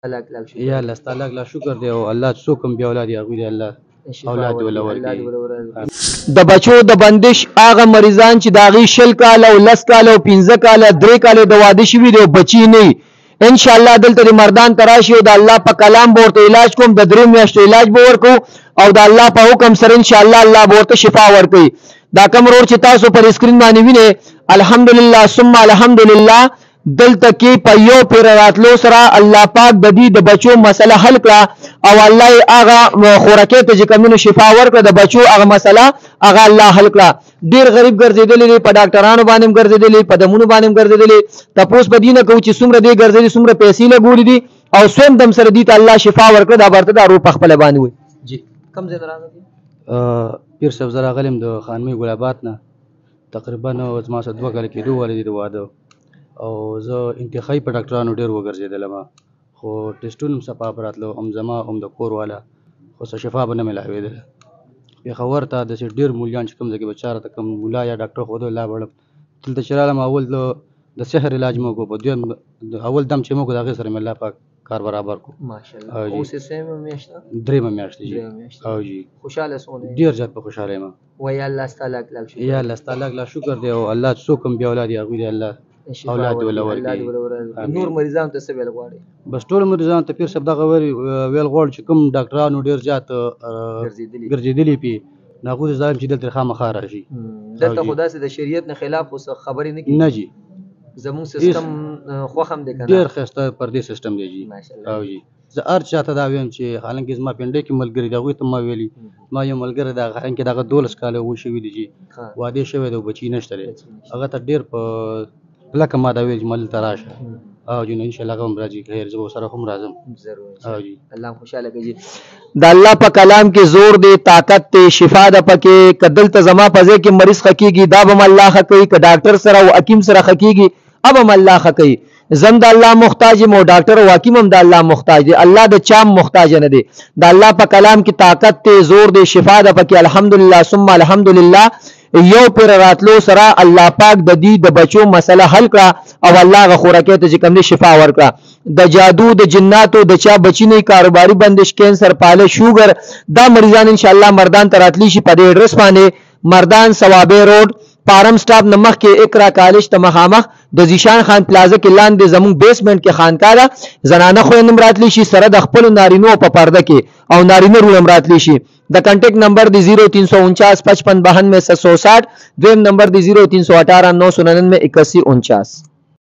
یا الله تعالی لا شکر دی او الله څوک هم بیا اولاد هغوی دی الله اولاد ولا ورکړي. د بچو د بندش هغه مریضان چې د هغې 20 کاله او 10 کاله او 15 کاله 3 کاله د واده شوي دي او بچي نه وي، انشاءالله دلته د مردان ته راشي او د الله په کلام به ورته علاج کوم، د 3 میاشتو علاج به ورکو او د الله په حکم سره انشاءالله الله به ورته شفا ورکوي. دا کوم روډ چې تاسو پر اسکرین باندې وینئ الحمدلله ثم الحمدلله دلته کې په یو پیر راتلو سره الله پاک د دې د بچو مسله حل کړه او الله هغه خوراکې ته چې کومو شفا ورکړه د بچو هغه مسله هغه الله حل کړه. ډیر غریب ګرځیدلی په ډاکټرانو باندې ګرځیدلی په دمونو باندې ګرځیدلی تاسو په دینه کو چې څومره دی ګرځیدلی څومره پیسې لګولې دي او سوم دم سره دي ته الله شفا ورکړه دا برته دا رو په خپل باندې وي. جی کم ځای راغلی پیر صاحب زرا غلم د خانمي ګلابات نه تقریبا زما سره 2 کال کې دوه ولې د واده او زه انتخابي په ډاکټرانو ډېر وګرځېدلم خو ټسټونه هم صفا براتلو هم زما هم د کور والا خو څه شفا به نه ملاوېدله. پېښور ته داسې ډېر مولیان چې کوم ځای کې بچاره ته کوم مولا یا ډاکټر ښوده لا وړم دلته چې رالم اول د سحر علاج مو کو په دویم اول دم چې مو کو د هغې سره مې الله پاک کار برابر کو ماشاءالله. اوس یې سویمه میاشت ده؟ درېیمه میاشت جي. او جي خوشحاله څونه یې؟ ډېر زیات په خوشحاله یم. وایي الله ستا لاک شکر. یا الله ستا لاک شکر دی او الله څوک هم بیا اولاد هغوی دی الله اولاد ولا ورکړي. نور مریضانو ته څه ویل غواړې؟ بس ټول مریضانو ته پیر صاحب دغه ویل غواړو چې کوم ډاکټرانو ډېر زیات ګرځېدلي پي نو هغوی ته زایم چې دلته خامخا راشي. دلته خو داسې د شریعت نه خلاف اوس خبرې نه کېږي؟ نه جي زمونږ سیستم خوښ هم دی که نه؟ ډېر ښایسته پردې سیسټم دی جي. او جي زه هر چاته دا ویم چې حالانکې زما پنډۍ کې ملګري دي هغوی ته ما ویلي ما یو ملګری دی حالانکې دغه 12 کاله اوه شوي دي جي واده شوی دی او بچي نشته دی هغه ته ډېر په کلکه ما دا ویل چې ما دلته راشه او جي نو انشاءالله هغه هم راځي خیر زه به ورسره هم راځم. ضرور او جي الله خوشحاله کړي. د الله په کلام کې زور دی طاقت دی شفا ده پکې که دلته زما په ځای کې مریض ښه کېږي دا به م الله ښه کوي که ډاکټر سره او حکیم سره ښه کېږي اب هم الله ښه کوي. زم د الله محتاج یم او ډاکټر او حکیم هم د الله محتاج دی الله د چا محتاج نه دی. د الله په کلام کې طاقت دی زور دی شفا ده پکې الحمدلله ثم الحمدلله یو پیر راتلو سره الله پاک د دې د بچو مسله حل کړه او الله غ خوراکې ته چې کوم شفا ورکړه. د جادو د جناتو د چا بچی نه کاروباري بندش کینسر پاله شوګر دا مریضان ان شاء الله مردان تراتلی شي په دې ایډرس باندې مردان ثوابه روډ پارم سټاپ نمخ کې اقرا کالج ته مخامخ د زیشان خان پلازا کې لاندې زموږ بیسمنټ کې خانقاه ده زنانه خویندم راتلی شي سره د خپل نارینو په پرده کې او نارینه رولم راتلی شي. د کنټیکټ نمبر دی 0349 55 92 760 دویم نمبر دی 0318 999 8149.